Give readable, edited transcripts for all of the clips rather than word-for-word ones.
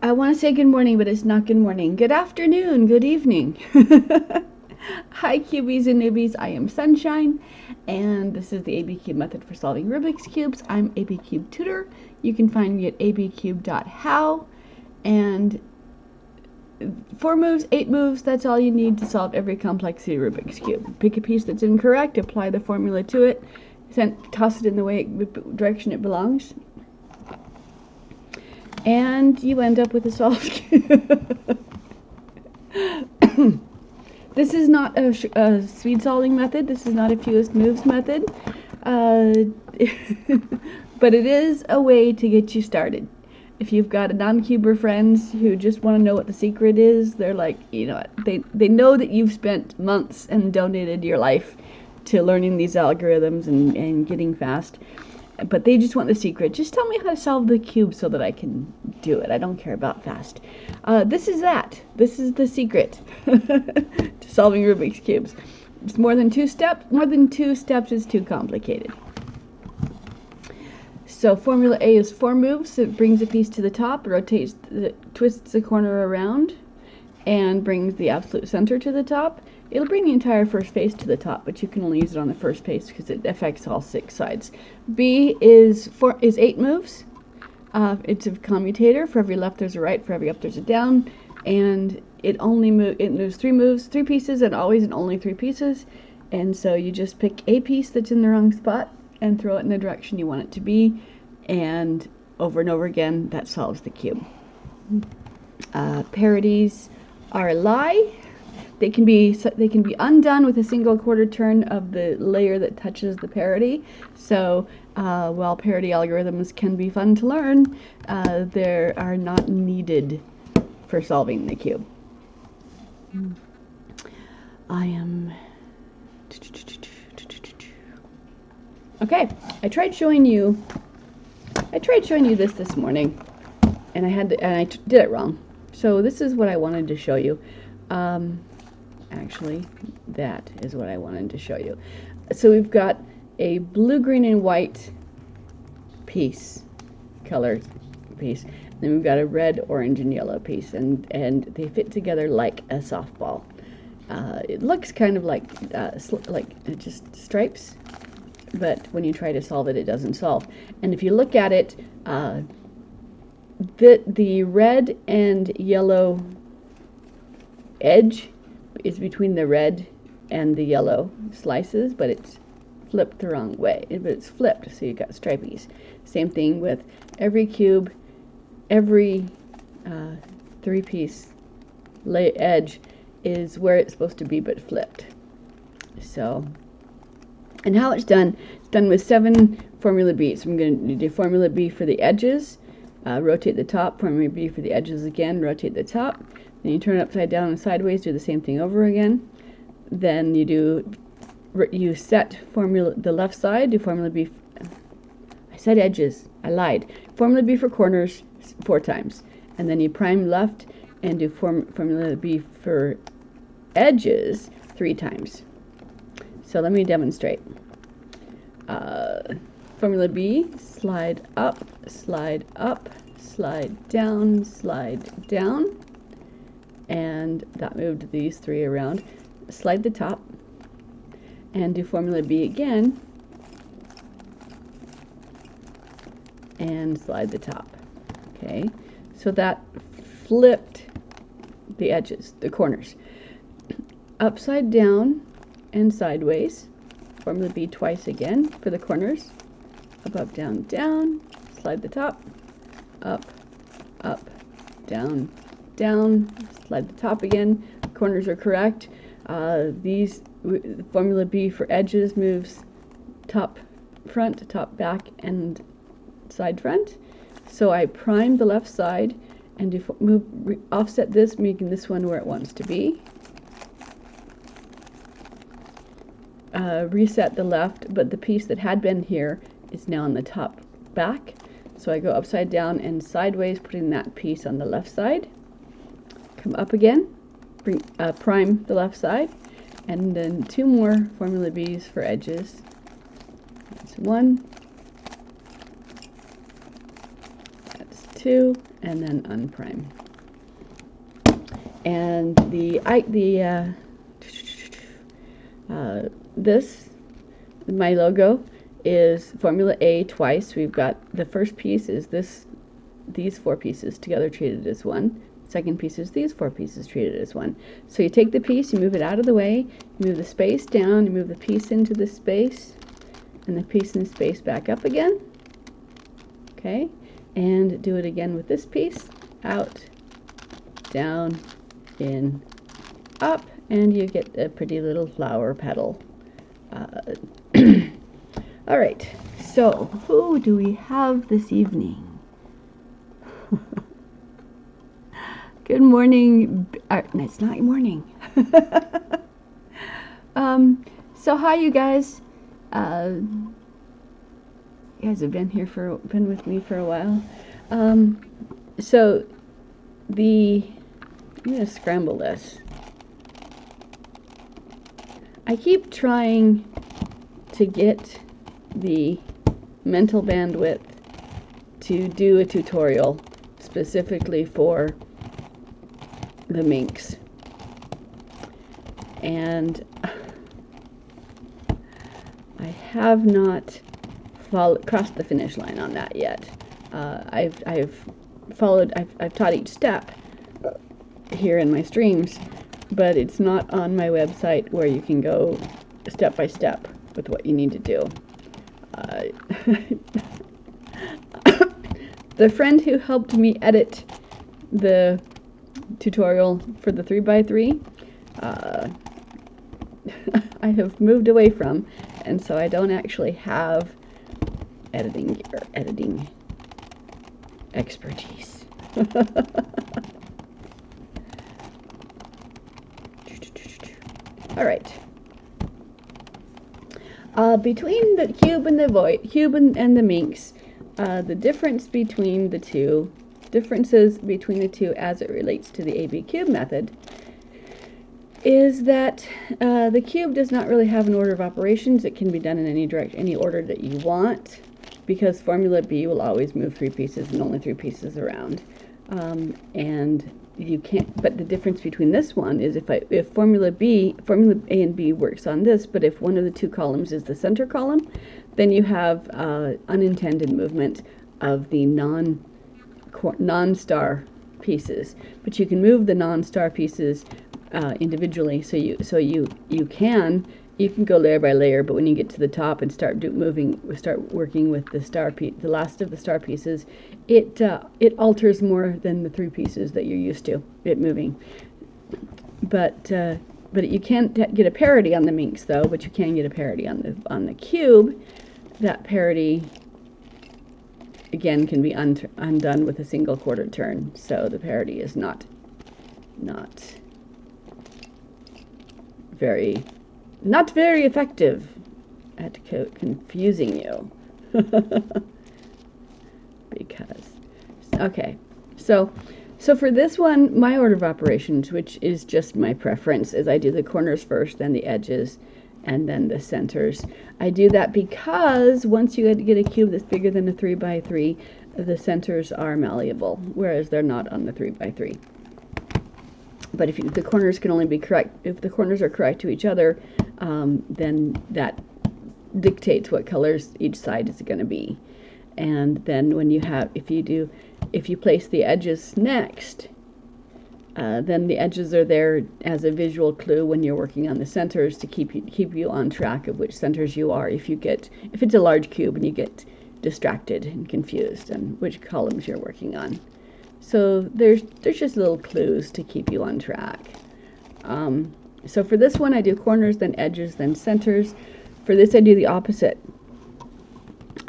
I want to say good morning, but it's not good morning. Good afternoon, good evening. Hi, cubies and newbies. I am Sunshine, and this is the ABCube method for solving Rubik's Cubes. I'm ABCube tutor. You can find me at abcube.how, and 4 moves, 8 moves, that's all you need to solve every complexity Rubik's Cube. Pick a piece that's incorrect, apply the formula to it, toss it in the direction it belongs, and you end up with a solved cube. This is not a speed solving method. This is not a fewest moves method. But it is a way to get you started. If you've got non-cuber friends who just want to know what the secret is, they're like, you know, they know that you've spent months and donated your life to learning these algorithms and getting fast. But they just want the secret. Just tell me how to solve the cube so that I can do it. I don't care about fast. This is that. This is the secret to solving Rubik's Cubes. It's more than 2 steps. More than 2 steps is too complicated. So formula A is 4 moves. It brings a piece to the top, rotates, twists the corner around, and brings the absolute center to the top. It'll bring the entire first face to the top, but you can only use it on the first face because it affects all 6 sides. B is 8 moves. It's a commutator. For every left there's a right, for every up there's a down, and it moves 3 moves, 3 pieces, and always and only 3 pieces. And so you just pick a piece that's in the wrong spot and throw it in the direction you want it to be, and over again that solves the cube. Parodies are a lie. They can be undone with a single quarter turn of the layer that touches the parody. So while parody algorithms can be fun to learn, they are not needed for solving the cube. Okay, I tried showing you this morning, and I did it wrong. So this is what I wanted to show you. Actually, that is what I wanted to show you. So we've got a blue, green, and white color piece. Then we've got a red, orange, and yellow piece, and they fit together like a softball. It looks kind of like just stripes, but when you try to solve it, it doesn't solve. And if you look at it, the red and yellow edge is between the red and the yellow slices, but it's flipped the wrong way. But it's flipped, so you've got stripies. Same thing with every cube. Every 3-piece edge is where it's supposed to be, but flipped. So, and how it's done with 7 formula B's. I'm going to do formula B for the edges, rotate the top, formula B for the edges again, rotate the top. Then you turn it upside down and sideways, do the same thing over again. Then you set the left side, do formula B. I said edges, I lied. Formula B for corners 4 times. And then you prime left and do formula B for edges 3 times. So let me demonstrate. Formula B, slide up, slide down, slide down. And that moved these 3 around. Slide the top and do formula B again and slide the top. Okay, so that flipped the edges, the corners. Upside down and sideways, formula B twice again for the corners. Up, down, down, slide the top, up, down, down, slide the top again. Corners are correct. Formula B for edges moves top front, top back, and side front. So I prime the left side and offset this, making this one where it wants to be. Reset the left, but the piece that had been here is now on the top back. So I go upside down and sideways, putting that piece on the left side. Come up again, prime the left side, and then 2 more formula B's for edges. That's 1. That's 2, and then unprime. And this, my logo, is Formula A twice. We've got the first piece is these 4 pieces together treated as one. Second piece is these 4 pieces treated as one. So you take the piece, you move it out of the way, you move the space down, you move the piece into the space, and the piece in the space back up again. Okay, and do it again with this piece. Out, down, in, up, and you get a pretty little flower petal. All right, so who do we have this evening? Good morning. It's not morning. So hi, you guys. You guys have been with me for a while. So I'm gonna scramble this. I keep trying to get the mental bandwidth to do a tutorial specifically for the minks, and I have not crossed the finish line on that yet. I've taught each step here in my streams, but it's not on my website where you can go step by step with what you need to do. The friend who helped me edit the tutorial for the 3x3, I have moved away from, and so I don't actually have editing expertise. All right. Between the cube and the minks, the differences between the two as it relates to the ABCube method is that the cube does not really have an order of operations. It can be done in any order that you want, because Formula B will always move 3 pieces and only 3 pieces around. And you can't, but the difference between this one is if Formula A and B works on this, but if one of the 2 columns is the center column, then you have unintended movement of the non-star pieces. But you can move the non-star pieces individually, so you can go layer by layer, but when you get to the top and start working with the last of the star pieces, it alters more than the 3 pieces that you're used to it moving. But you can't get a parity on the minks though, but you can get a parity on the cube. That parity again can be undone with a single quarter turn, so the parity is not very effective at confusing you. So for this one, my order of operations, which is just my preference, is I do the corners first, then the edges, and then the centers. I do that because once you get a cube that's bigger than a 3x3, the centers are malleable, whereas they're not on the 3x3. But if the corners can only be correct, if the corners are correct to each other, then that dictates what colors each side is going to be. And then when you have, if you place the edges next, then the edges are there as a visual clue when you're working on the centers to keep you on track of which centers you are. If it's a large cube and you get distracted and confused and which columns you're working on. So there's just little clues to keep you on track. So for this one, I do corners, then edges, then centers. For this, I do the opposite.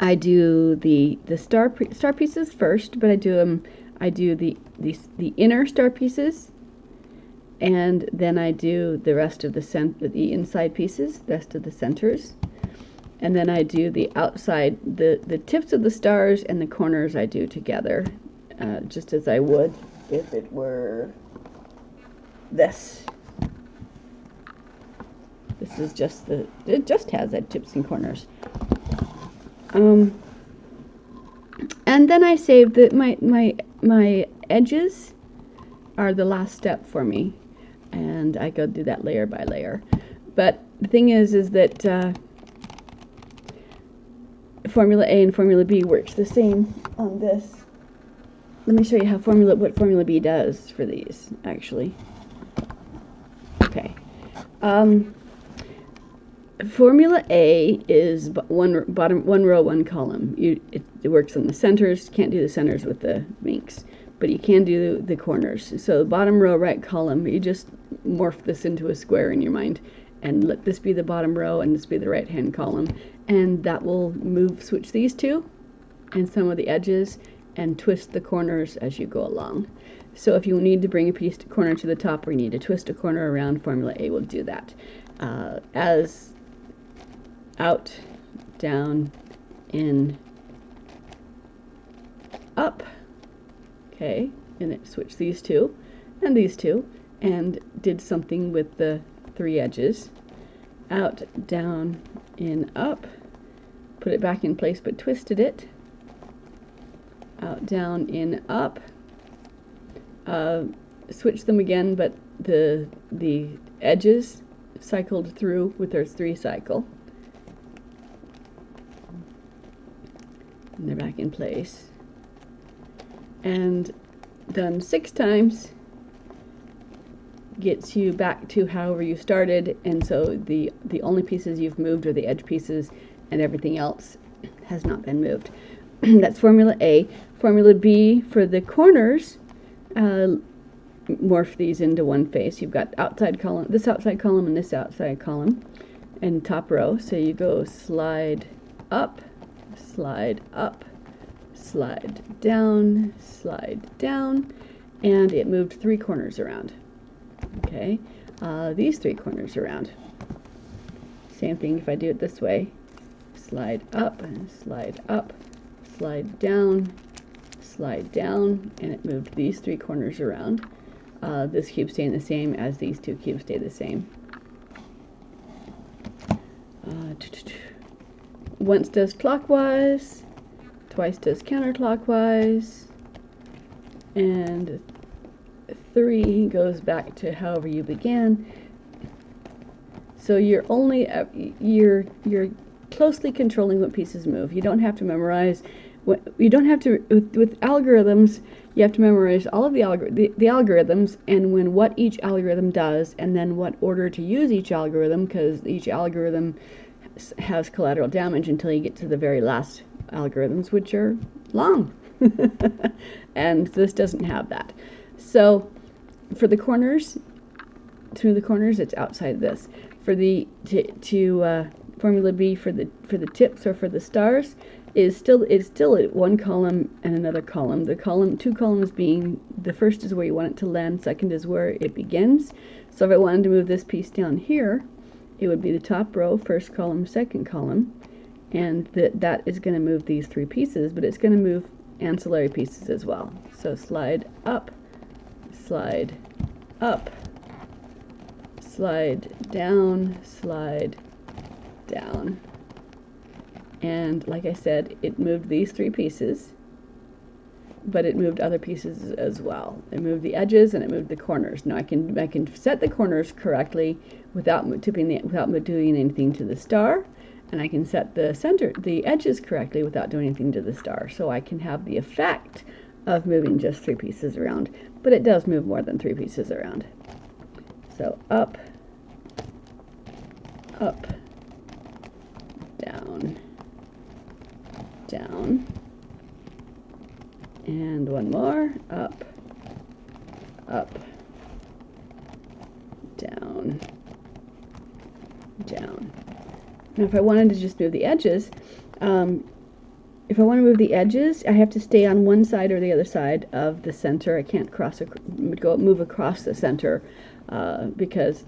I do the star pieces first, but I do the inner star pieces, and then I do the rest of the inside pieces, rest of the centers, and then I do the outside, the tips of the stars and the corners I do together, just as I would if it were this. This is just it just has that tips and corners. And And then I saved that my edges are the last step for me, and I go do that layer by layer. But the thing is that Formula A and Formula B works the same on this. Let me show you what Formula B does for these, actually. Okay. Formula A is one row, one column. It works on the centers. Can't do the centers with the minks, but you can do the corners. So the bottom row, right column, you just morph this into a square in your mind, and let this be the bottom row and this be the right-hand column, and that will switch these two and some of the edges and twist the corners as you go along. So if you need to bring a corner to the top, or you need to twist a corner around, Formula A will do that. As out, down, in, up. Okay, and it switched these two and did something with the three edges. Out, down, in, up. Put it back in place but twisted it. Out, down, in, up. Switch them again, but the edges cycled through with their 3 cycle. And they're back in place. And done 6 times gets you back to however you started, and so the only pieces you've moved are the edge pieces, and everything else has not been moved. That's Formula A. Formula B, for the corners, morph these into one face. You've got this outside column and this outside column, and top row. So you go slide up, slide up, slide down, and it moved 3 corners around. Okay, these 3 corners around. Same thing if I do it this way. Slide up, slide down, and it moved these 3 corners around. This cube staying the same as these 2 cubes stay the same. Once does clockwise, twice does counterclockwise, and 3 goes back to however you began. So you're only you're closely controlling what pieces move. You don't have to memorize. You don't have to with algorithms. You have to memorize all of the algorithms, and what each algorithm does, and then what order to use each algorithm, because each algorithm has collateral damage until you get to the very last algorithms, which are long. And this doesn't have that. So for the corners, through the corners, it's outside this. For the Formula B, for the tips or for the stars, it's still one column and another column. The 2 columns being, the first is where you want it to land, second is where it begins. So if I wanted to move this piece down here, it would be the top row, first column, second column, and that is going to move these 3 pieces, but it's going to move ancillary pieces as well. So slide up, slide up, slide down, and like I said, it moved these 3 pieces, but it moved other pieces as well. It moved the edges and it moved the corners. Now I can set the corners correctly without doing anything to the star, and I can set the edges correctly without doing anything to the star. So I can have the effect of moving just 3 pieces around, but it does move more than 3 pieces around. So up, up, down, down, and one more, up, up, down, down. Now if I wanted to just move the edges, if I want to move the edges, I have to stay on one side or the other side of the center. I can't move across the center, because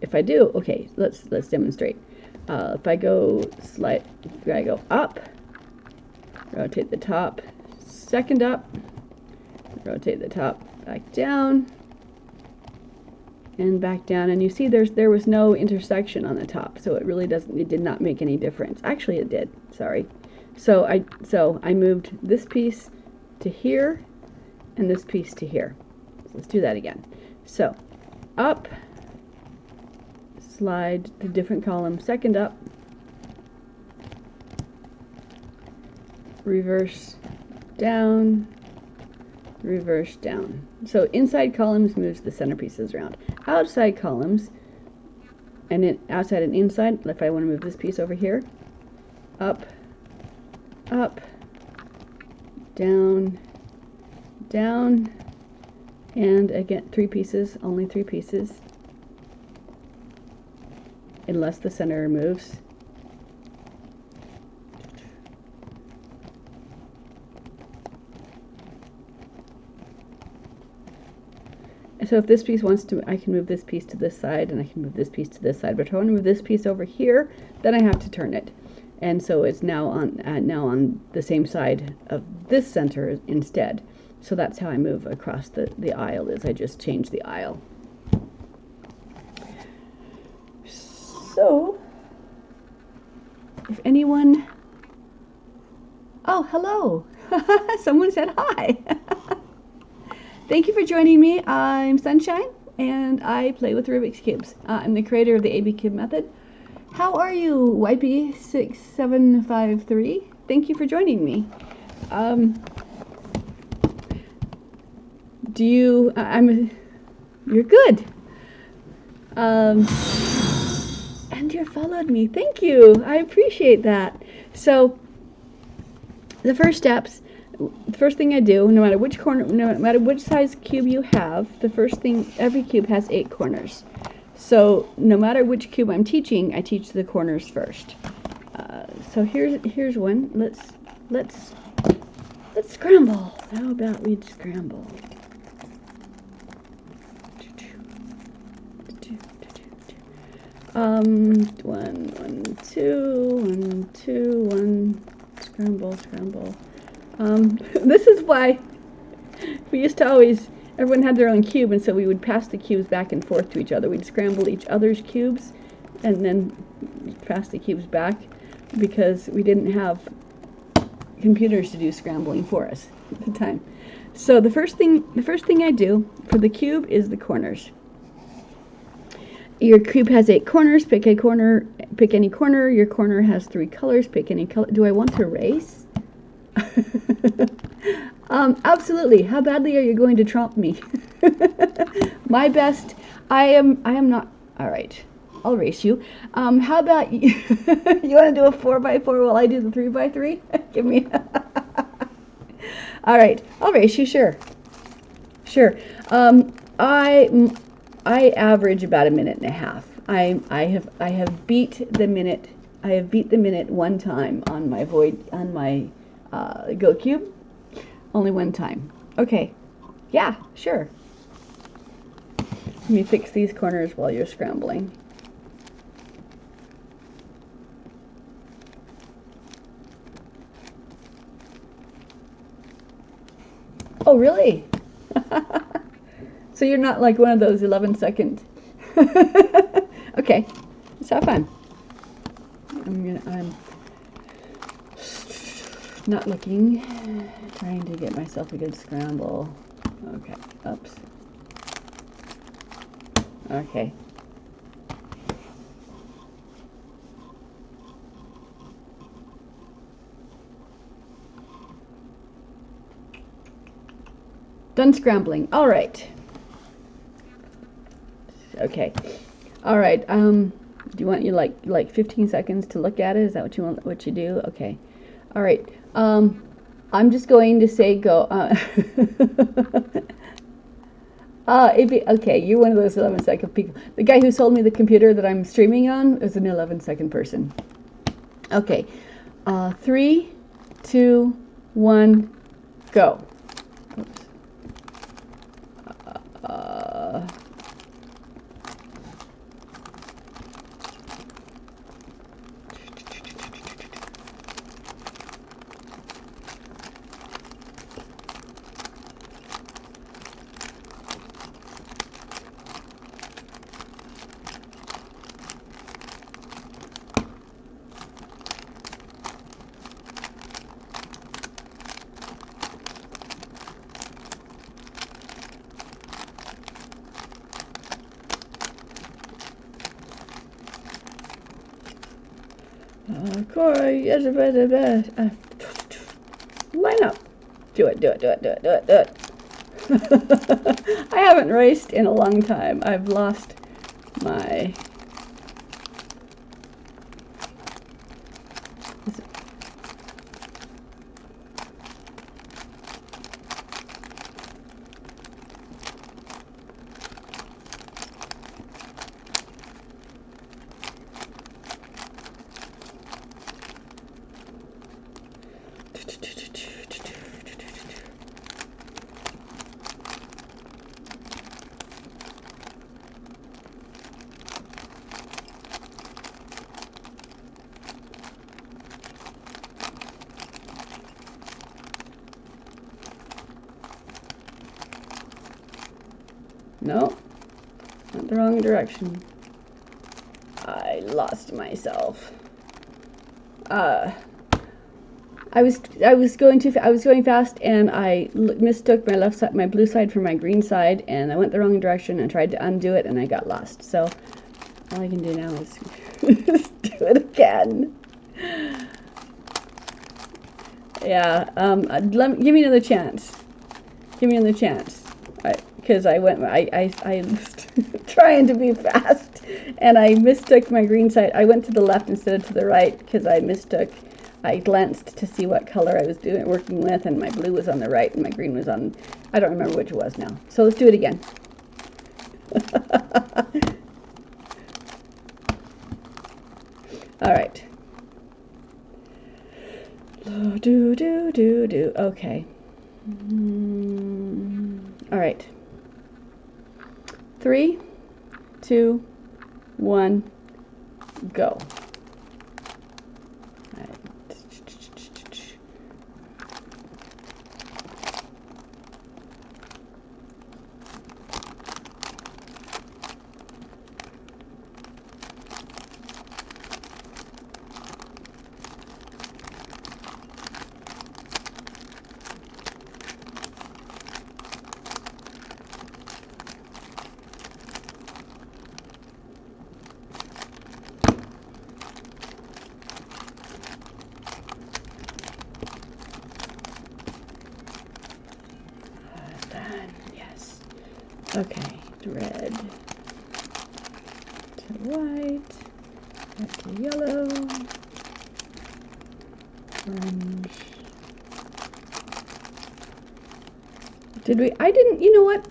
if I do, okay, let's demonstrate. If I go up, rotate the top, second up, rotate the top back down, and back down, and you see there was no intersection on the top, so it did not make any difference. Actually it did, sorry. So I moved this piece to here and this piece to here. So let's do that again. So up, slide to different column, second up, reverse down, reverse down. So inside columns moves the centerpieces around. Outside columns, and then outside and inside, if I want to move this piece over here, up, up, down, down, and again 3 pieces, only 3 pieces, unless the center moves. So if this piece wants to, I can move this piece to this side, and I can move this piece to this side. But if I want to move this piece over here, then I have to turn it, and so it's now on the same side of this center instead. So that's how I move across the aisle. Is I just change the aisle. So if anyone, oh hello, someone said hi. Thank you for joining me. I'm Sunshine, and I play with Rubik's Cubes. I'm the creator of the ABCube method. How are you, Wipey6753? Thank you for joining me. You're good. And you followed me. Thank you. I appreciate that. So, the first steps. The first thing I do, no matter which corner, no matter which size cube you have, the first thing, every cube has 8 corners. So no matter which cube I'm teaching, I teach the corners first. So here's one. Let's scramble. How about we'd scramble? One, two, scramble. This is why we used to always, everyone had their own cube, and so we would pass the cubes back and forth to each other. We'd scramble each other's cubes and then pass the cubes back, because we didn't have computers to do scrambling for us at the time. So the first thing I do for the cube is the corners. Your cube has 8 corners. Pick a corner. Pick any corner. Your corner has 3 colors. Pick any color. Do I want to erase? Absolutely. How badly are you going to trump me? My best. I am not. All right. I'll race you. How about you? You want to do a 4x4 while I do the 3x3? Give me. All right. I'll race you. Sure. I average about 1.5 minutes. I have beat the minute. I have beat the minute one time on my Go Cube. Only one time. Okay. Yeah, sure. Let me fix these corners while you're scrambling. Oh, really? So you're not like one of those 11-second. Okay. Let's have fun. I'm not looking, trying to get myself a good scramble. Okay, oops. Okay. Done scrambling. All right. Okay. All right. Do you want you like 15 seconds to look at it? Is that what you want? What you do? Okay. All right. I'm just going to say go. Okay, you're one of those 11-second people. The guy who sold me the computer that I'm streaming on is an 11-second person. Okay. 3, 2, 1, go. Oops. Corey, line up. Do it, do it, do it, do it, do it, do it. I haven't raced in a long time. I've lost my... No, went the wrong direction. I lost myself. I was going fast, and I mistook my left side, my blue side, for my green side, and I went the wrong direction and tried to undo it, and I got lost. So all I can do now is do it again. Yeah. Give me another chance. Give me another chance. Because I was trying to be fast, and I mistook my green side. I went to the left instead of to the right because I glanced to see what color I was working with, and my blue was on the right and my green was on, I don't remember which it was now. So let's do it again. All right. Okay. All right. 3, 2, 1, go. Yes. Okay, red to white, red to yellow, orange. Did we? I didn't, you know what?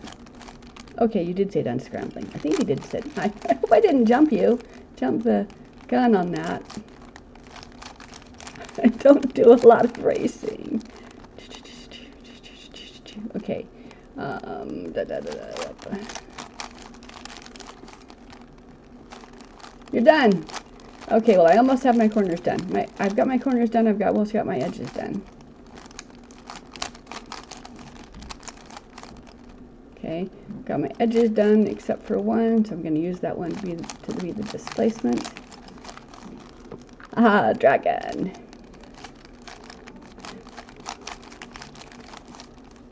Okay, you did say done scrambling. I think you did say, I hope I didn't jump the gun on that. I don't do a lot of racing. Okay. You're done. Okay, well, I almost have my corners done. I've got my corners done. I've almost got my edges done. Okay, got my edges done except for one, so I'm going to use that one to be the displacement. Ah, dragon.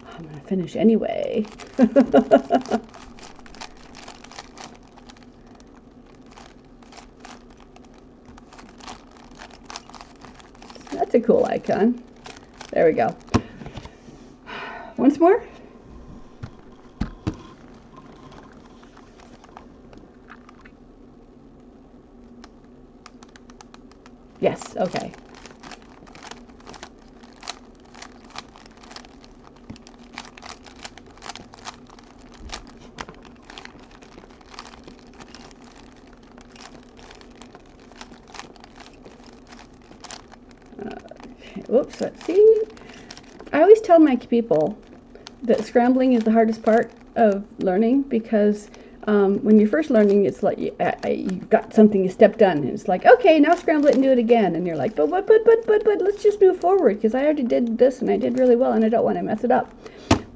I'm going to finish anyway. That's a cool icon. There we go. Once more. Yes, okay. Whoops, let's see. I always tell my people that scrambling is the hardest part of learning, because when you're first learning, it's like you've got something, you step done, and it's like, okay, now scramble it and do it again, and you're like, but let's just move forward, because I already did this and I did really well and I don't want to mess it up.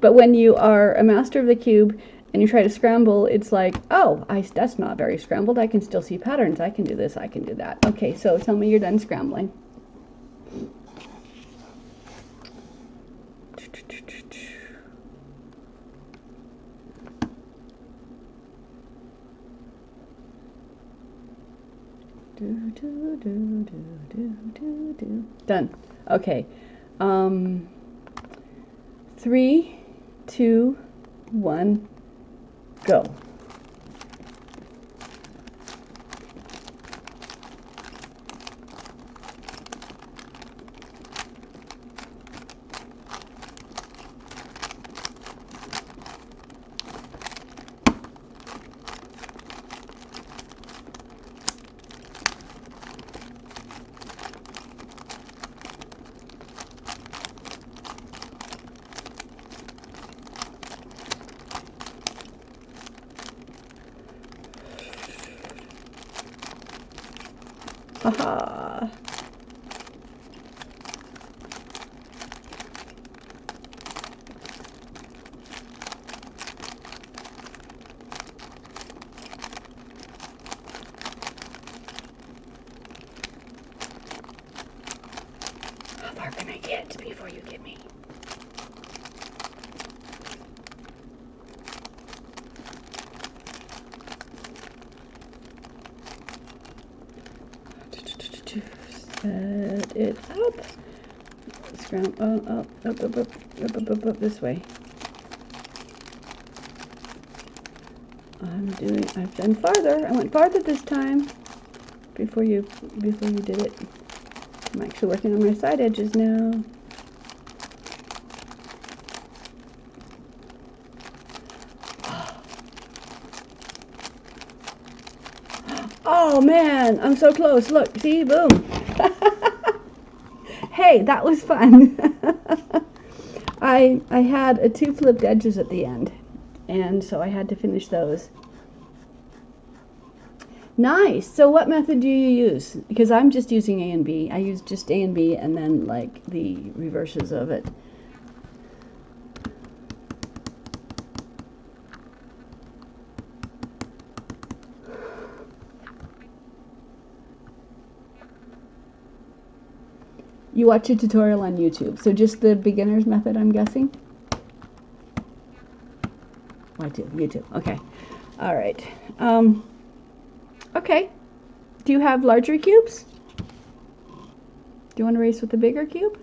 But when you are a master of the cube and you try to scramble, it's like, oh, that's not very scrambled. I can still see patterns. I can do this. I can do that. Okay, so tell me you're done scrambling. Done. Okay. 3, 2, 1, go. Haha. How far can I get before you get me? Set it up. Scramble up this way. I've done farther. I went farther this time before you did it. I'm actually working on my side edges now. Oh man, I'm so close. Look, see, boom. Hey, that was fun. I had 2 flipped edges at the end, and so I had to finish those. Nice. So what method do you use? Because I'm just using A and B. I use just A and B and then like the reverses of it. You watch a tutorial on YouTube, so just the beginner's method, I'm guessing? YouTube, okay. All right. Okay. Do you have larger cubes? Do you want to race with the bigger cube?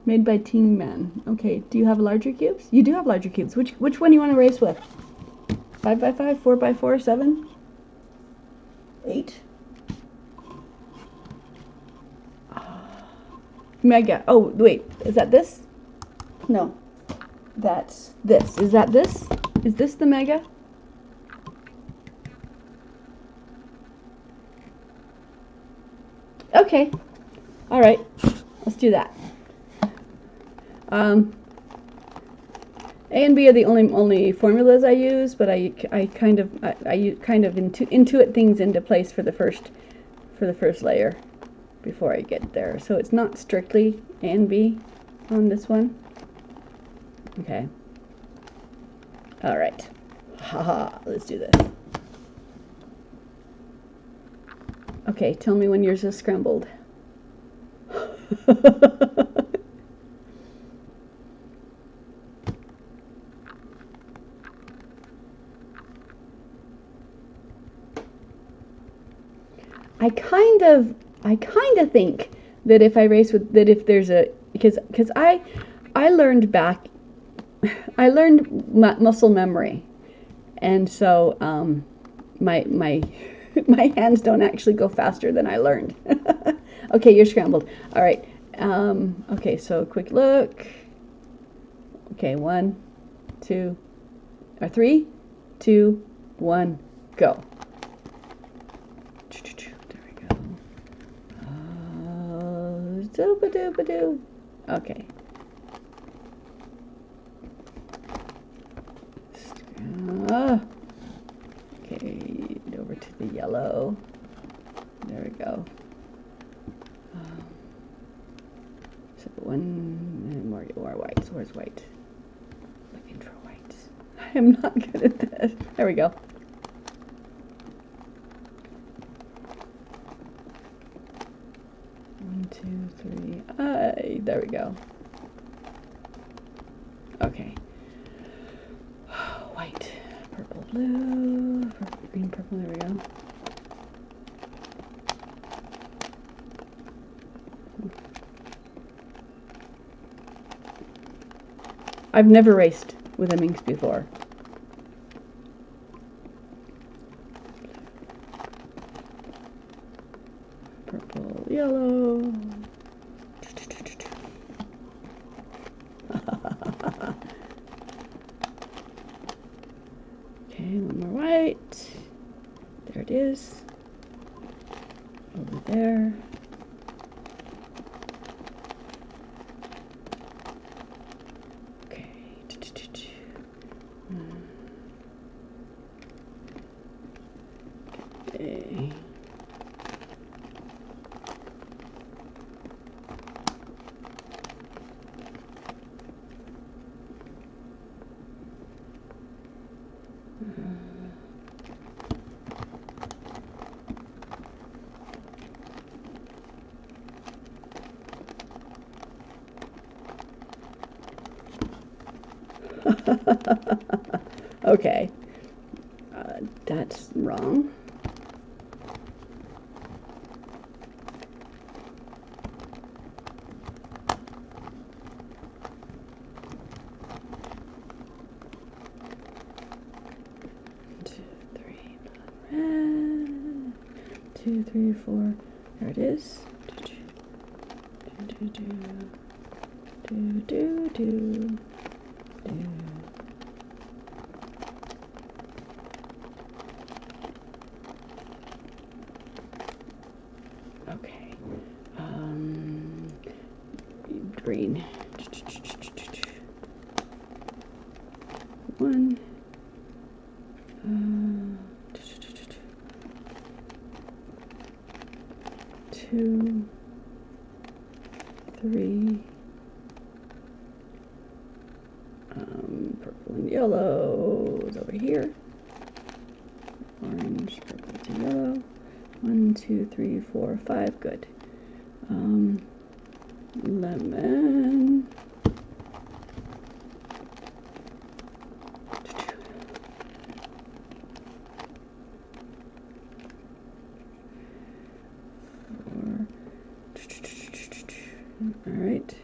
Made by Team Man. Okay, do you have larger cubes? You do have larger cubes. Which one do you want to race with? 5x5, 4x4, 7? 8? Mega. Oh, wait. Is that this? No. That's this. Is that this? Is this the mega? Okay. All right. Let's do that. A and B are the only formulas I use, but I kind of intuit things into place for the first layer before I get there. So it's not strictly A and B on this one. Okay. All right. Haha, let's do this. Okay, tell me when yours is scrambled. I kind of think that if I race with that, if there's a because I learned muscle memory, and so my my hands don't actually go faster than I learned. Okay, you're scrambled. All right. Okay, so quick look. Okay, 1, 2, or 3, 2, 1, go. Dooba-dooba-doo. Okay. Okay, over to the yellow. There we go. So one more whites. Where's white? Looking for whites. I am not good at this. There we go. One, 2, 3. There we go. Okay. White, purple, blue, purple, green, purple. There we go. I've never raced with a minx before. Purple, yellow. Okay, one more white. There it is. Over there. Okay. Okay. Okay, that's wrong. Two, three, four. There it is. Okay. Green. One. 2, 3, purple and yellow is over here. Orange, purple to yellow. 1, 2, 3, 4, 5. Good. Lemon. All right.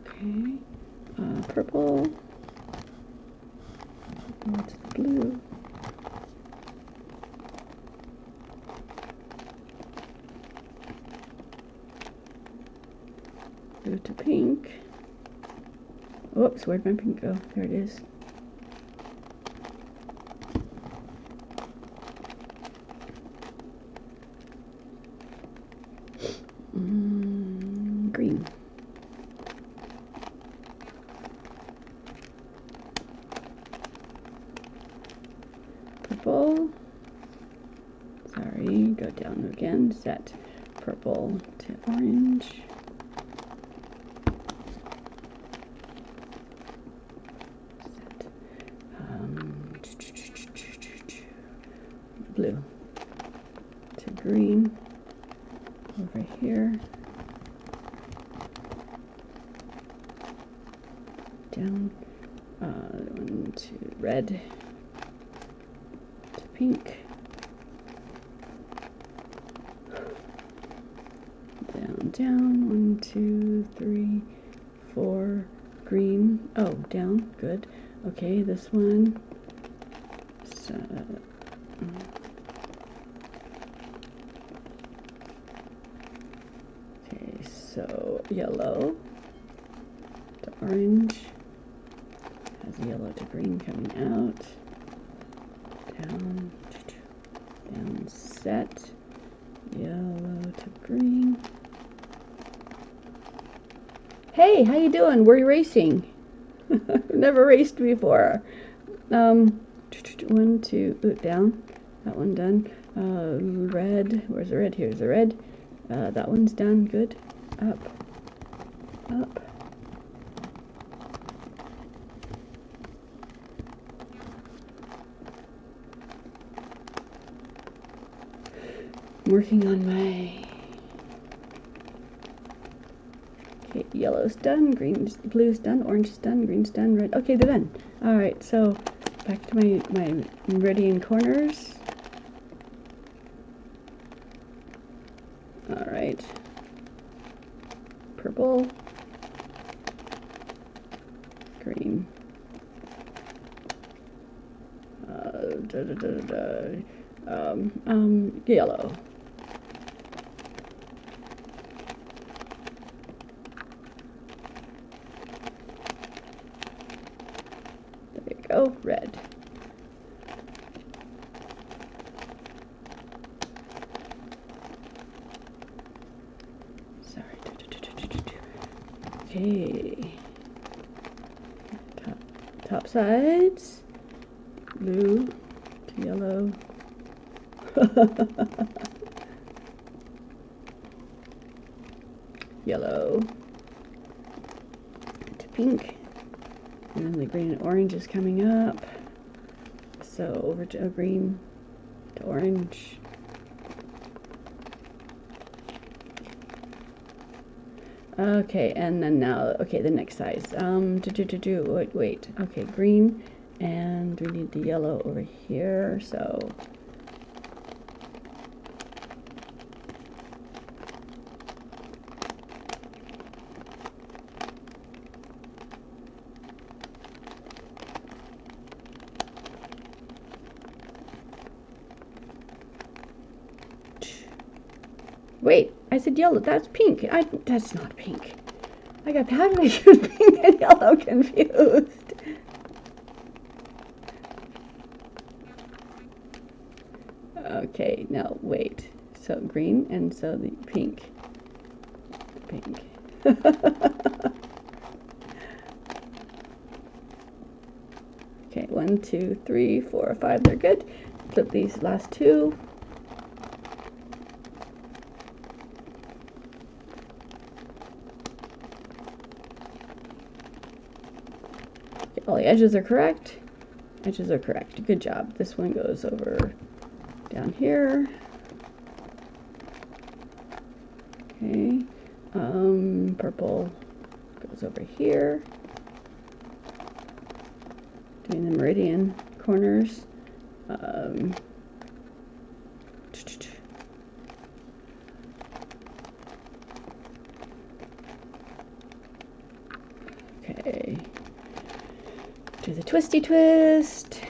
Okay. Purple. What's the blue? Blue to pink. Oops, where'd my pink go? There it is. Green. Purple. Sorry, go down again. Set purple to orange. Blue to green over here, down, one to red to pink, down, 1, 2, 3, 4, green, oh, down, good, okay, this one, so, so yellow to orange, has yellow to green coming out, down, set, yellow to green. Hey, how you doing? We're racing. Never raced before. 1, 2, down, that one done. Red, where's the red? Here's the red. That one's done, good. Up. I'm working on my... Okay, yellow's done, green's, blue's done, orange's done, green's done, red. Okay, they're done. Alright, so back to my meridian corners. All right. Purple. Green. Yellow. There you go, red. Sorry. Okay. Top sides. Blue to yellow. Yellow to pink, and then the green and orange is coming up, so over to green to orange. Okay, and then now, okay, the next size. Wait. Okay, green, and we need the yellow over here, so wait, I said yellow. That's pink. That's not pink. How did I get pink and yellow confused? Okay, now wait. So green, and so the pink. Pink. Okay, 1, 2, 3, 4, 5. They're good. Flip these last two. All the edges are correct. Edges are correct. Good job. This one goes over down here. Okay. Purple goes over here. Doing the meridian corners. Okay. Do the twisty twist.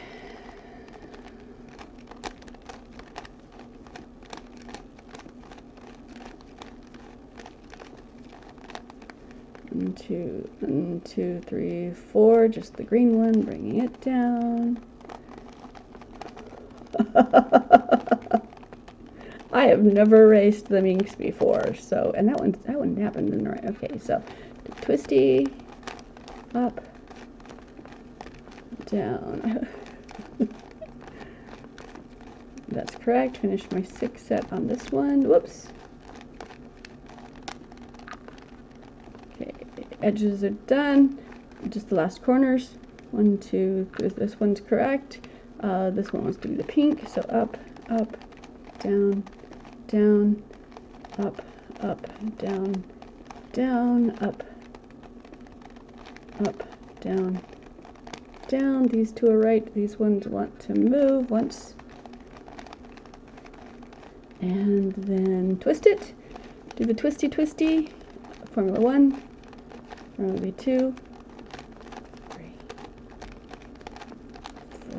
One, two, 3, 4. Just the green one, bringing it down. I have never erased the inks before, so, and that one happened in the right. Okay, so twisty, up, down. That's correct. Finish my 6 set on this one. Whoops. Okay, edges are done. Just the last corners. 1, 2. This one's correct. This one wants to be the pink. So up, up, down, down, up, up, down, down, up, up, down, down. These two are right. These ones want to move once. And then twist it. Do the twisty twisty. Formula 1, Formula 2, 3,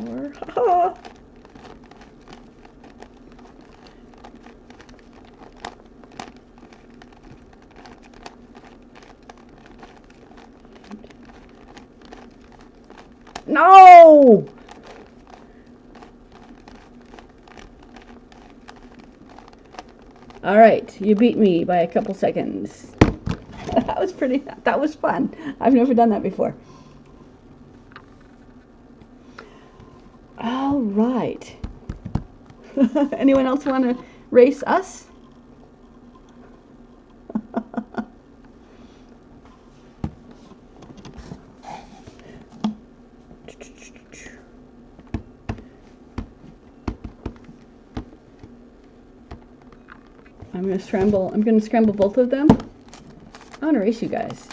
4. Ha! No! All right, you beat me by a couple seconds. That was fun. I've never done that before. All right. Anyone else want to race us? I'm going to scramble both of them. I want to race you guys.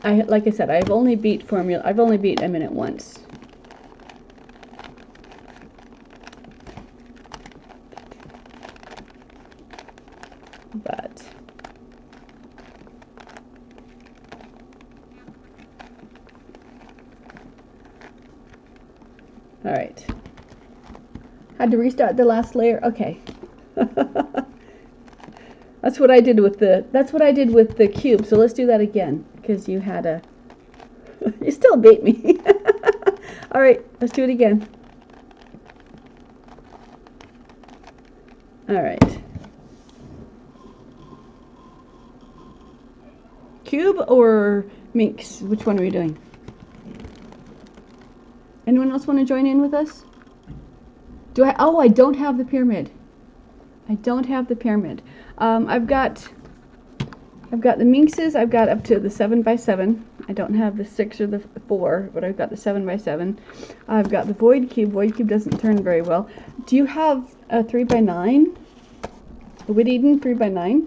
Like I said, I've only beat a minute once. but all right. Had to restart the last layer. Okay. That's what I did with the cube. So let's do that again because you had a you still beat me. All right, let's do it again. All right. Cube or minx? Which one are we doing? Anyone else want to join in with us? Do I? Oh, I don't have the pyramid. I don't have the pyramid. I've got the minxes. I've got up to the 7x7. I don't have the 6 or the 4, but I've got the 7x7. I've got the void cube. Void cube doesn't turn very well. Do you have a 3x9? A Wood Eden 3x9?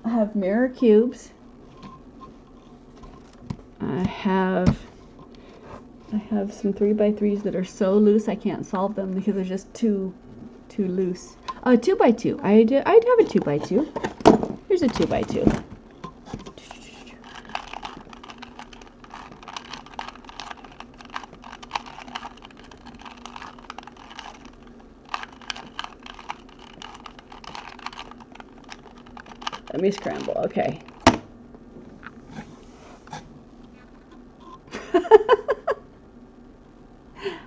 I have mirror cubes. I have some 3x3s that are so loose I can't solve them because they're just too loose. 2x2. I'd have a 2x2. Here's a 2x2. Let me scramble. Okay.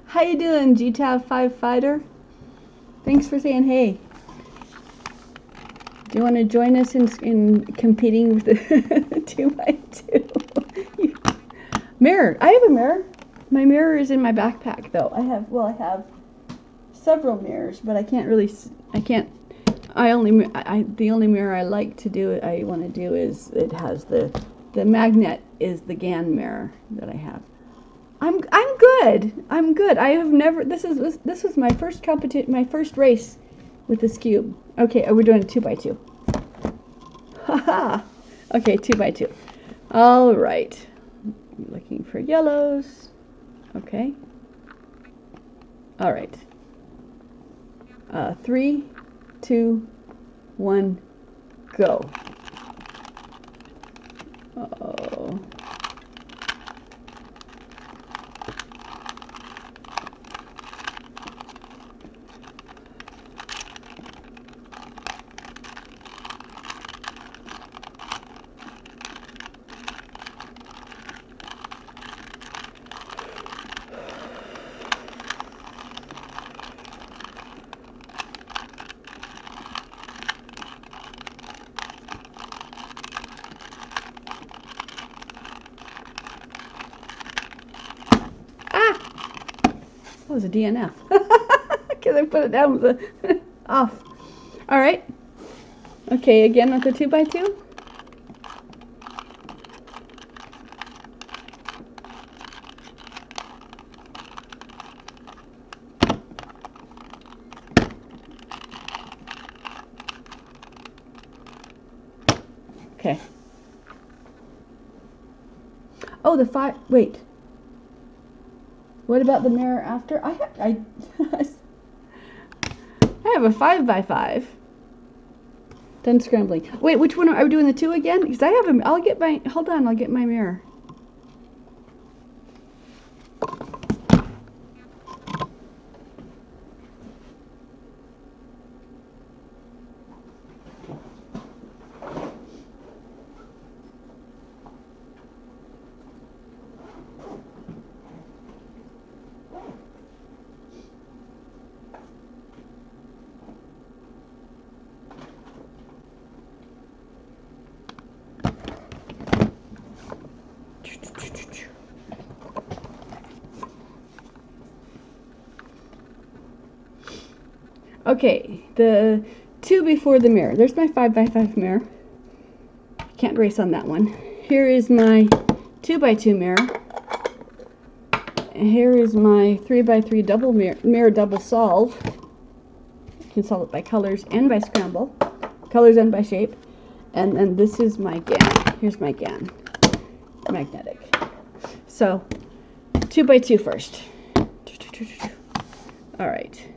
How you doing, GTAV 5 Fighter? Thanks for saying hey. Do you want to join us in competing with the 2x2? Mirror. I have a mirror. My mirror is in my backpack, though. I have several mirrors, but I can't really. The only mirror I like to do. I want to do is it has the magnet is the GAN mirror that I have. I'm good. I'm good. I have never. This was my first competition, my first race with this cube. Okay, we're doing a 2x2. Haha. Okay, 2x2. All right. I'm looking for yellows. Okay. All right. 3, 2, 1, go. Uh-oh. That was a DNF because I put it down with the off. All right. Okay, again with the 2x2. Okay. Oh, the 5. Wait. What about the mirror after? I have a 5x5. Done scrambling. Wait, which one are we doing? The 2 again? Because I have a. I'll get my. Hold on, I'll get my mirror. Okay, the 2 before the mirror. There's my 5x5 mirror. Can't race on that one. Here is my 2x2 mirror. And here is my 3x3 double mirror double solve. You can solve it by colors and by scramble. Colors and by shape. And then this is my GAN. Here's my GAN. Magnetic. So, 2 by 2 first. All right.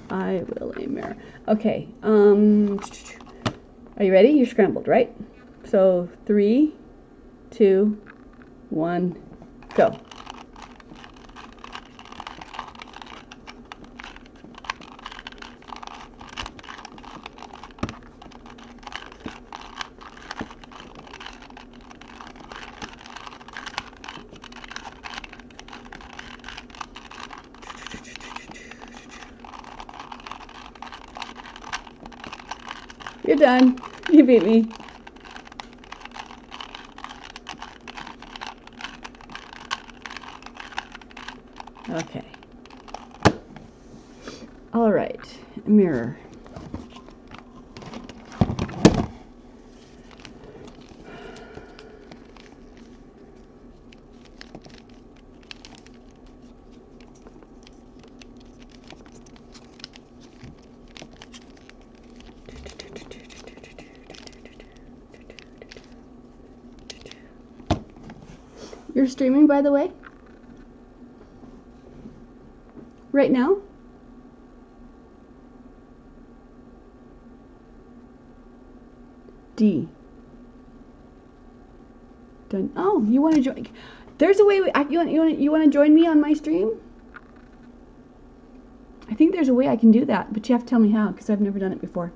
I will a mirror. Okay. Are you ready? You're scrambled, right? So 3, 2, 1, go. You're done. You beat me. Okay. All right. Mirror. You're streaming, by the way? Right now? D. Done. Oh, you want to join? There's a way. You want to join me on my stream? I think there's a way I can do that, but you have to tell me how, because I've never done it before.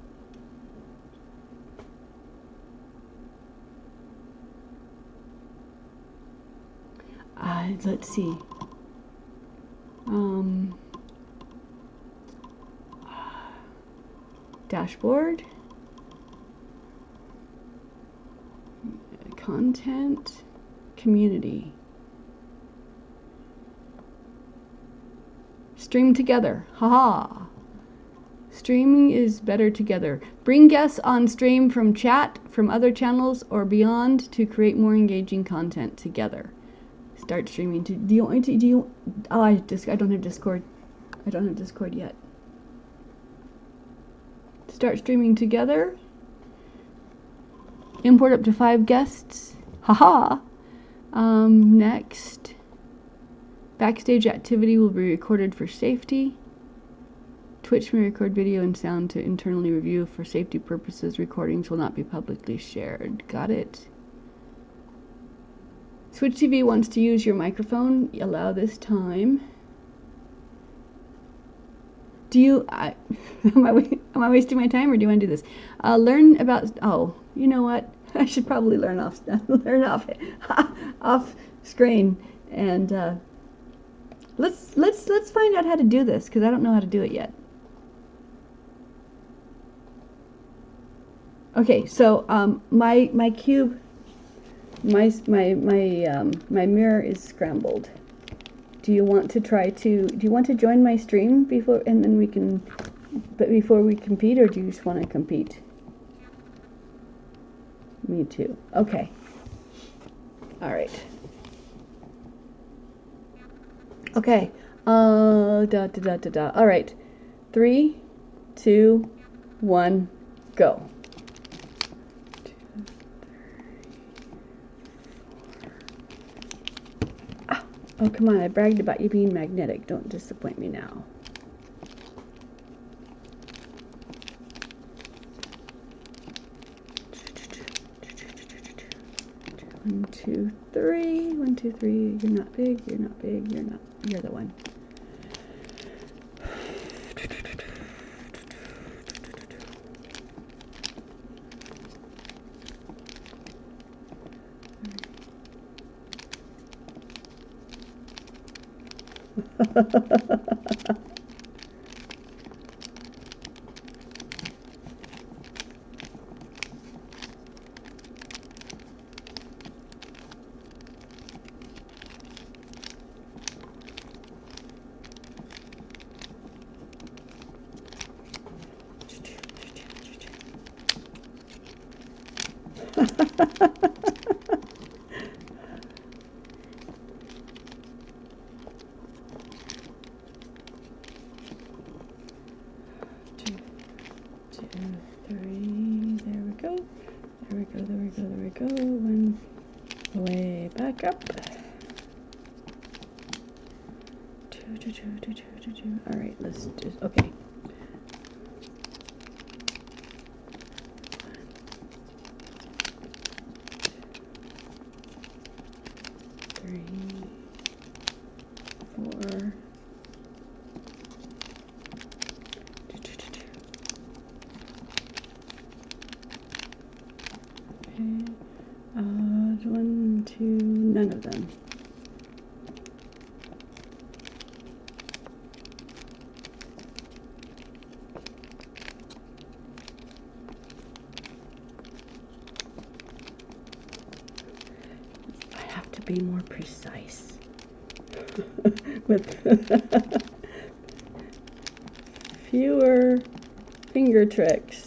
Let's see. Dashboard. Content. Community. Stream together. Haha. Streaming is better together. Bring guests on stream from chat, from other channels, or beyond to create more engaging content together. Start streaming. Oh, I don't have Discord. I don't have Discord yet. Start streaming together. Import up to 5 guests. Haha. Next. Backstage activity will be recorded for safety. Twitch may record video and sound to internally review. For safety purposes, recordings will not be publicly shared. Got it? Switch TV wants to use your microphone. Allow this time. Do you... am I wasting my time, or do you want to do this? Learn about... Oh, you know what? I should probably learn off screen. And let's find out how to do this, because I don't know how to do it yet. Okay, so my cube, my mirror is scrambled. Do you want to join my stream before, and then we can, but before we compete, or do you just want to compete? Me too. Okay. All right. Okay. All right. 3, 2, 1, go. Oh, come on, I bragged about you being magnetic. Don't disappoint me now. One, two, three. 1, 2, 3. You're not big, you're not big, you're the one. Two, 3. There we go. There we go. There we go. There we go. 1, 2, 3. way back up. All right, let's just, okay. Three, 4. Okay. 1, 2, none of them. I have to be more precise with fewer finger tricks.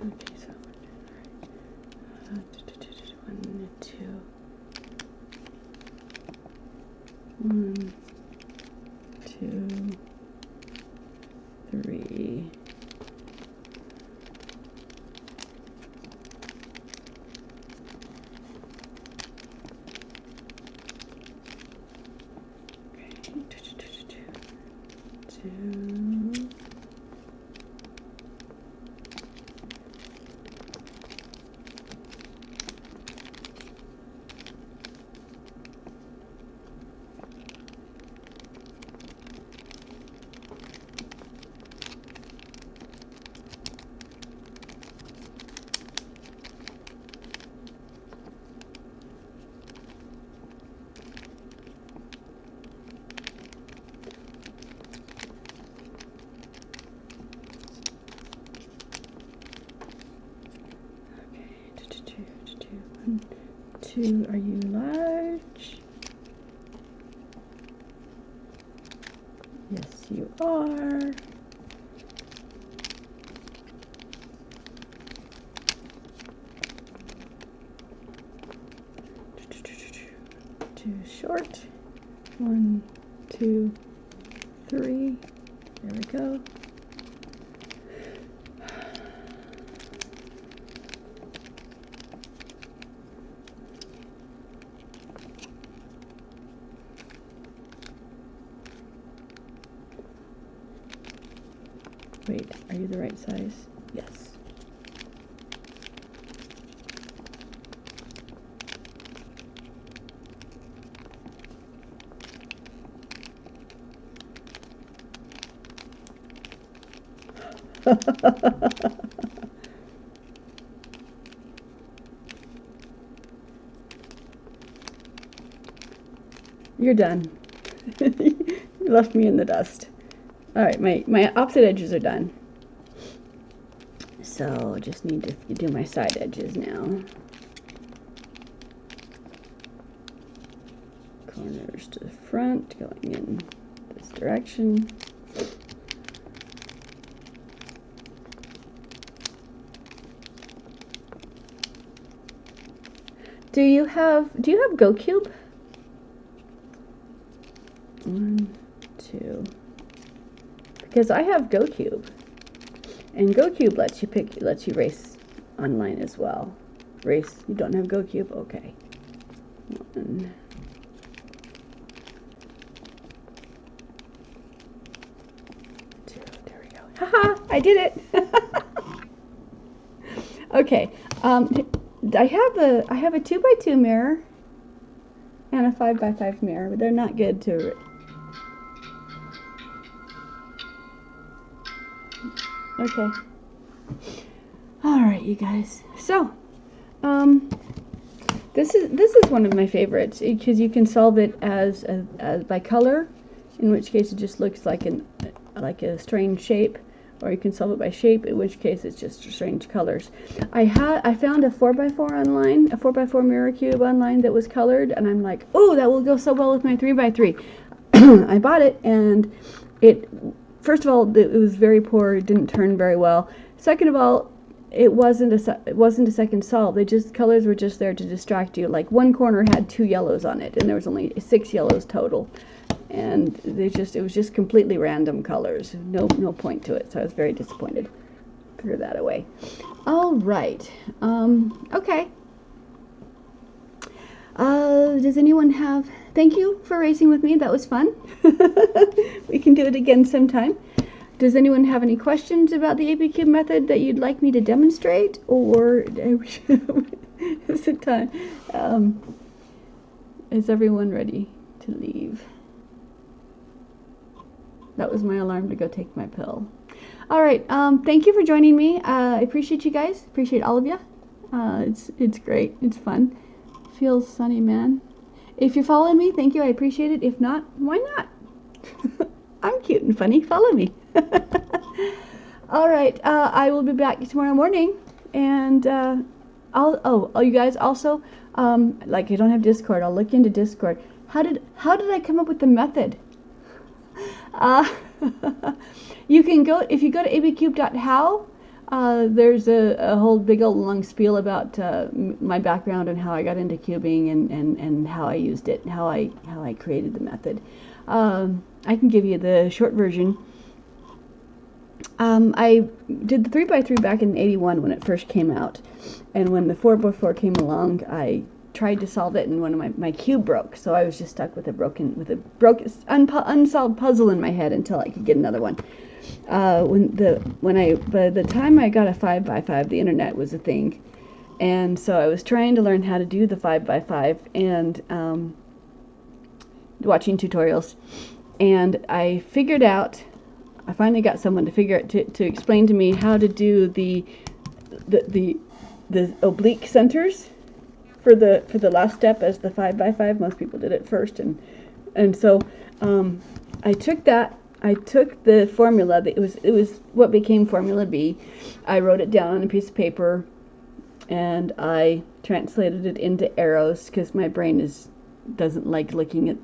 Okay, so 1, 2, 1, 2, 3. Two, are you large? Yes, you are. Too short. 1, 2, 3. There we go. Wait, are you the right size? Yes. You're done. You left me in the dust. All right, my opposite edges are done. So just need to do my side edges now. Corners to the front, going in this direction. Do you have ABCube? 1, 2. Because I have ABCube, and ABCube lets you race online as well. Race. You don't have ABCube? Okay. 1. 2. There we go. Haha! I did it. Okay. I have a 2x2 mirror and a 5x5 mirror, but they're not good to. Okay. All right, you guys. So, this is one of my favorites because you can solve it as by color, in which case it just looks like a strange shape, or you can solve it by shape, in which case it's just strange colors. I found a 4x4 online, a 4x4 mirror cube online that was colored, and I'm like, oh, that will go so well with my 3x3. I bought it, and first of all, it was very poor. It didn't turn very well. Second of all, it wasn't a second solve. Colors were just there to distract you. Like one corner had 2 yellows on it, and there was only 6 yellows total. And it was just completely random colors. No point to it. So I was very disappointed. Threw that away. All right. Okay. Does anyone have? Thank you for racing with me. That was fun. We can do it again sometime. Does anyone have any questions about the ABCube method that you'd like me to demonstrate, or is it time? Is everyone ready to leave? That was my alarm to go take my pill. All right. Thank you for joining me. I appreciate you guys. Appreciate all of you. It's great. It's fun. Feels sunny, man. If you're following me, thank you. I appreciate it. If not, why not? I'm cute and funny. Follow me. All right. I will be back tomorrow morning, and you guys also like I don't have Discord. I'll look into Discord. How did I come up with the method? You can go if you go to abcube.how. There's a whole big old long spiel about my background and how I got into cubing and how I used it, how I created the method. I can give you the short version. I did the 3x3 back in '81 when it first came out, and when the 4x4 came along, I tried to solve it, and one of my cube broke, so I was just stuck with unsolved puzzle in my head until I could get another one. By the time I got a 5x5, the internet was a thing, and so I was trying to learn how to do the 5x5 and watching tutorials, and I finally got someone to explain to me how to do the oblique centers for the last step as the 5x5. Most people did it first, and so I took the formula. It was what became Formula B. I wrote it down on a piece of paper, and I translated it into arrows because my brain doesn't like looking at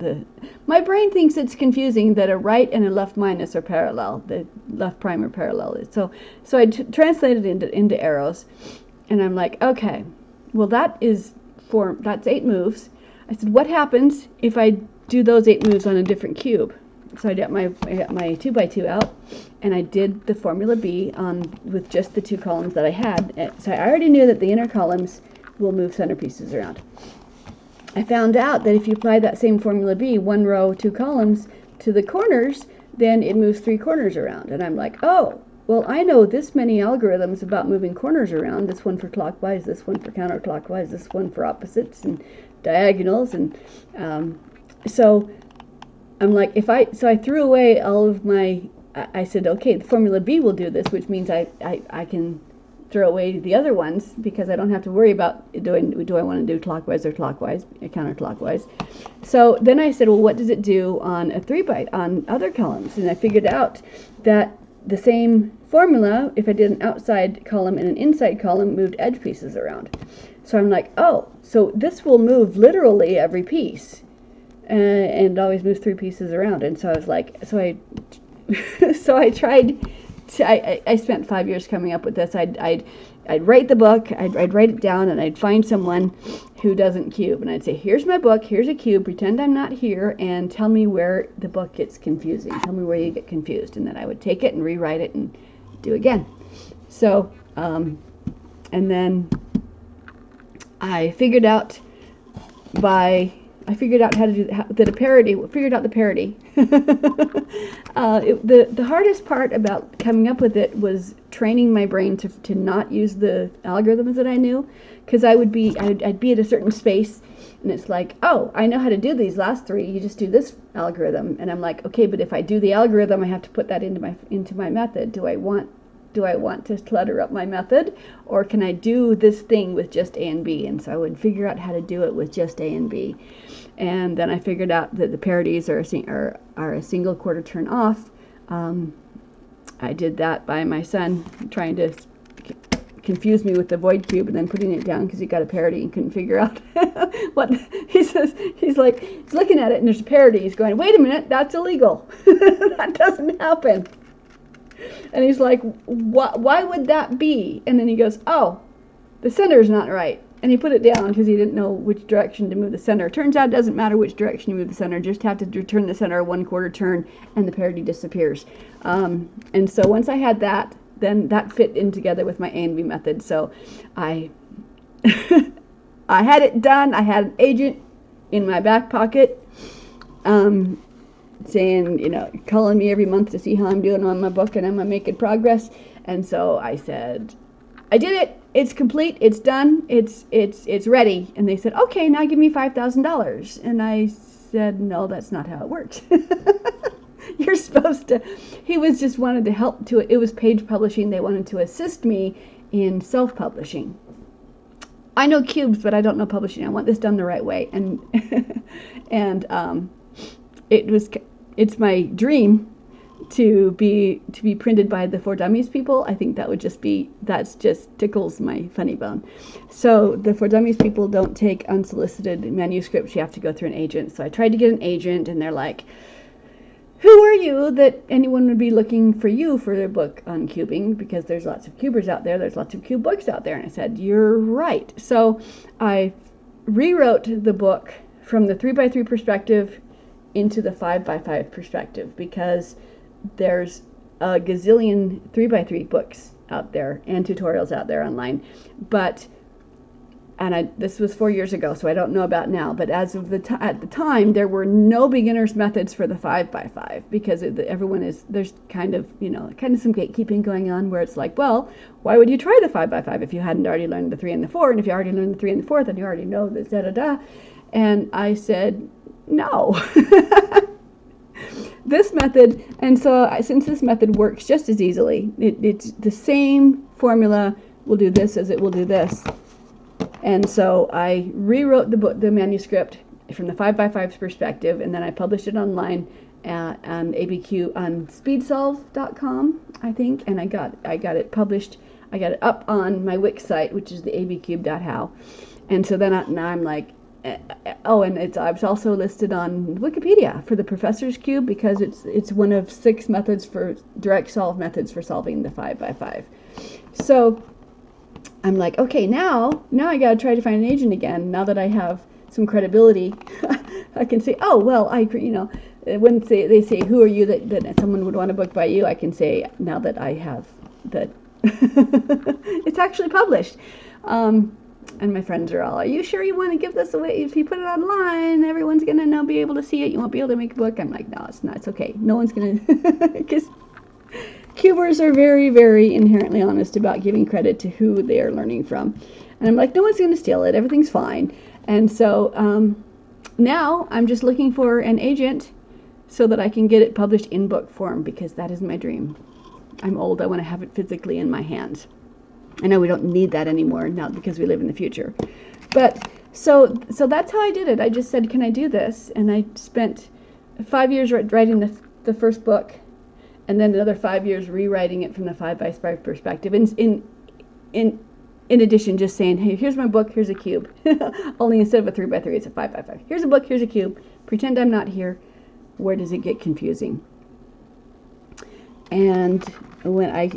my brain thinks it's confusing that a right and a left minus are parallel. The left prime are parallel. So I translated it into arrows, and I'm like, okay, well that's 8 moves. I said, what happens if I do those 8 moves on a different cube? So I got my 2x2 out, and I did the Formula B with just the 2 columns that I had. So I already knew that the inner columns will move centerpieces around. I found out that if you apply that same Formula B, 1 row, 2 columns, to the corners, then it moves 3 corners around. And I'm like, oh, well, I know this many algorithms about moving corners around. This one for clockwise, this one for counterclockwise, this one for opposites and diagonals. And so I'm like, so I threw away all of I said, okay, the Formula B will do this, which means I can throw away the other ones because I don't have to worry about do I want to do clockwise or clockwise, counterclockwise. So then I said, well, what does it do on on other columns? And I figured out that the same formula, if I did an outside column and an inside column, moved edge pieces around. So I'm like, oh, so this will move literally every piece, and always moves 3 pieces around. And so I was like, so I tried. I spent 5 years coming up with this. I'd write the book, I'd write it down, and I'd find someone who doesn't cube, and I'd say, here's my book, here's a cube, pretend I'm not here, and tell me where the book gets confusing. Tell me where you get confused. And then I would take it and rewrite it and do again. So, and then I figured out how to do the parity. Figured out the parity. The hardest part about coming up with it was training my brain to not use the algorithms that I knew, because I'd be at a certain space, and it's like, oh, I know how to do these last 3. You just do this algorithm, and I'm like, okay, but if I do the algorithm, I have to put that into my method. Do I want to clutter up my method, or can I do this thing with just A and B? And so I would figure out how to do it with just A and B. And then I figured out that the parities are a single quarter turn off, I did that by my son trying to confuse me with the void cube and then putting it down because he got a parody and couldn't figure out what he says. He's looking at it and there's a parody. He's going, wait a minute, that's illegal. That doesn't happen. And he's like, why would that be? And then he goes, oh, the center is not right. And he put it down because he didn't know which direction to move the center. Turns out it doesn't matter which direction you move the center. Just have to turn the center a 1/4 turn and the parody disappears. And so once I had that, then that fit in together with my A and B method. So I I had it done. I had an agent in my back pocket saying, calling me every month to see how I'm doing on my book and am I making progress. And so I said, I did it. It's complete. It's done. It's ready. And they said, okay, now give me $5,000. And I said, no, that's not how it works. You're supposed to. He was just wanted to help to it. It was Page Publishing. They wanted to assist me in self-publishing. I know cubes, but I don't know publishing. I want this done the right way. And it's my dream to be printed by the For Dummies people. I think that's just tickles my funny bone. So the For Dummies people don't take unsolicited manuscripts. You have to go through an agent. So I tried to get an agent, and they're like, who are you that anyone would be looking for you for their book on cubing? Because there's lots of cubers out there. There's lots of cube books out there. And I said, you're right. So I rewrote the book from the 3x3 perspective into the 5x5 perspective because there's a gazillion 3x3 books out there and tutorials out there online. This was 4 years ago, so I don't know about now, but as of at the time, there were no beginner's methods for the 5x5 because there's kind of some gatekeeping going on where it's like, well, why would you try the 5x5 if you hadn't already learned the 3 and the 4? And if you already learned the 3 and the 4, then you already know this, da-da-da. And I said, no. This method, and so since this method works just as easily, it's the same formula will do this as it will do this. And so I rewrote the manuscript from the 5x5's perspective, and then I published it online on ABCube on speedsolve.com, I think, and I got it published. I got it up on my Wix site, which is the abcube.how. And so then now I'm like, and it's also listed on Wikipedia for the Professor's Cube because it's one of 6 methods for direct solve methods for solving the 5x5. So I'm like, okay, now I got to try to find an agent again. Now that I have some credibility, I can say, oh, well, when they say, who are you that someone would want to book by you, I can say, now that I have that, it's actually published. And my friends are you sure you want to give this away? If you put it online, everyone's going to be able to see it. You won't be able to make a book. I'm like, no, it's not. It's okay. No one's going to, because cubers are very, very inherently honest about giving credit to who they are learning from. And I'm like, no one's going to steal it. Everything's fine. And so now I'm just looking for an agent so that I can get it published in book form because that is my dream. I'm old. I want to have it physically in my hands. I know we don't need that anymore now because we live in the future. But so that's how I did it. I just said, can I do this? And I spent 5 years writing the first book and then another 5 years rewriting it from the 5x5 perspective. In addition, just saying, hey, here's my book, here's a cube. Only instead of a 3x3, it's a 5x5. Here's a book, here's a cube. Pretend I'm not here. Where does it get confusing? And when I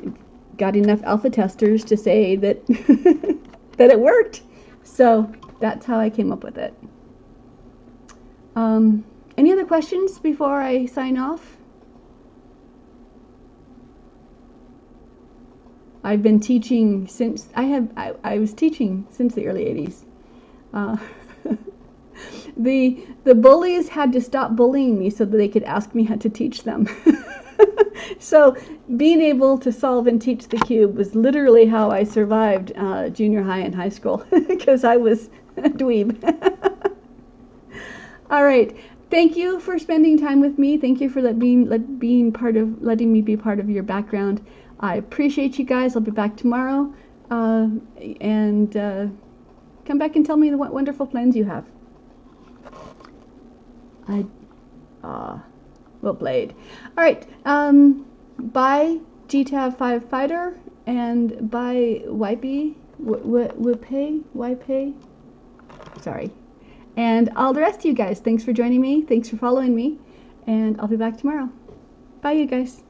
got enough alpha testers to say that that it worked. So that's how I came up with it. Any other questions before I sign off? I've been teaching since I was teaching since the early 80s. The bullies had to stop bullying me so that they could ask me how to teach them. So being able to solve and teach the cube was literally how I survived junior high and high school because I was a dweeb. All right. Thank you for spending time with me. Thank you for letting me be part of your background. I appreciate you guys. I'll be back tomorrow. And come back and tell me what wonderful plans you have. Well played. All right. Bye. GTAV 5 Fighter and buy Wipey, Wipey, sorry. And all the rest of you guys, thanks for joining me, thanks for following me, and I'll be back tomorrow. Bye, you guys.